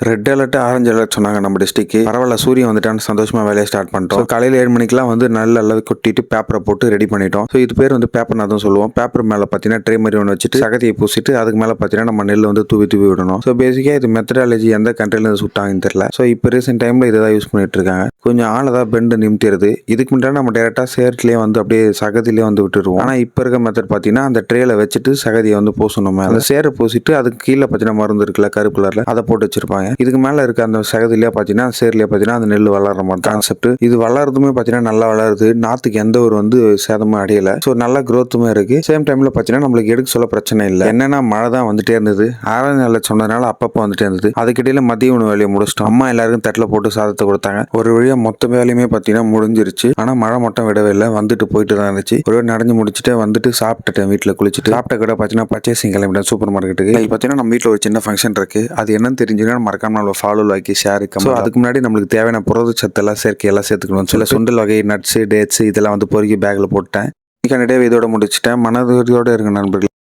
Red alert orange alert சொன்னாங்க நம்ம district. பரவாயில்ல, சூரியன் வந்துட்டான்னு சந்தோஷமா வேலையை ஸ்டார்ட் பண்ணிட்டோம். காலையில் 7 மணிக்கெல்லாம் வந்து நல்ல அளவு கொட்டிட்டு பேப்பரை போட்டு ரெடி பண்ணிட்டோம். ஸோ இது பேர் வந்து பேப்பர் தான் சொல்லுவோம். பேப்பர் மேலே பார்த்தீங்கன்னா ட்ரே மாதிரி ஒன்று வச்சுட்டு சகதியை பூசிட்டு அதுக்கு மேலே பார்த்தீங்கன்னா நம்ம நெல் வந்து தூவி தூவி விடணும். ஸோ பேசிக்காக இது மெத்தடாலஜி எந்த கண்ட்ரிலேருந்து சுட்டாங்கன்னு தெரியல. ஸோ இப்போ ரீசெண்ட் டைமில் இதை தான் யூஸ் பண்ணிட்டு இருக்காங்க. கொஞ்சம் ஆளதான் பெண்டு நிமித்திடுது. இதுக்கு முன்னாடி நம்ம டேரெக்டாக சேர்ட்லேயே வந்து அப்படியே சகதியிலே வந்து விட்டுருவோம். ஆனால் இப்போ இருக்க மெத்தட் பார்த்தீங்கன்னா அந்த ட்ரேல வச்சுட்டு சகதியை வந்து பூசணும். அந்த சேரை பூசிட்டு அதுக்கு கீழே பார்த்தீங்கன்னா மருந்து இருக்குல்ல கருப்பு கலரில் அதை போட்டு வச்சிருப்பாங்க. இதுக்கு மேலே இருக்க அந்த சகதிலேயே பார்த்தீங்கன்னா சேர்லேயே பார்த்தீங்கன்னா அந்த நெல் வளர்ற மாதிரி கான்செப்ட். இது வளர்றதுமே பார்த்தீங்கன்னா நல்லா வளருது. நாத்துக்கு எந்த ஒரு வந்து சேதமும் அடையல. ஸோ நல்ல க்ரோத்துமே இருக்கு. சேம் டைம்ல பார்த்தீங்கன்னா நம்மளுக்கு எடுக்க சொல்ல பிரச்சனை இல்லை. என்னன்னா மழை தான் வந்துட்டே இருந்தது. ஆறாவது நாள் சொன்னதுனால அப்பப்போ வந்துட்டே இருந்தது. அதுக்கிடையில மதிய உணவு வேலையை முடிச்சிட்டோம். அம்மா எல்லாருக்கும் தட்டில் போட்டு சாதத்தை கொடுத்தாங்க. ஒரு வழியா மொத்த வேலையுமே பார்த்தீங்கன்னா முடிஞ்சிருச்சு. ஆனால் மழை மட்டும் விடவே இல்லை. வந்துட்டு போயிட்டு தான் இருந்துச்சு. ஒரு நடந்து முடிச்சுட்டு வந்துட்டு சாப்பிட்டுட்டேன். வீட்டில் குளிச்சுட்டு சாப்பிட்ட கூட பார்த்தீங்கன்னா பர்ச்சேசிங் கிளம்பிட்டேன் சூப்பர் மார்க்கெட்டுக்கு. பார்த்தீங்கன்னா நம்ம வீட்டில் ஒரு சின்ன ஃபங்க்ஷன் இருக்கு. அது என்னன்னு தெரிஞ்சுன்னா மறக்காம நம்ம ஃபாலோ லைக் ஷேர் கமெண்ட். அதுக்கு முன்னாடி நம்மளுக்கு தேவையான புரதச்சத்து எல்லாம் சேர்க்கையெல்லாம் சேர்த்துக்கணும். சில சுண்டல் வகை நட்ஸ் டேட்ஸ் இதெல்லாம் வந்து பொறுக்கி பேக்ல போட்டேன். இதோட முடிச்சுட்டேன். மனதுரியோட இருங்க நண்பர்கள்.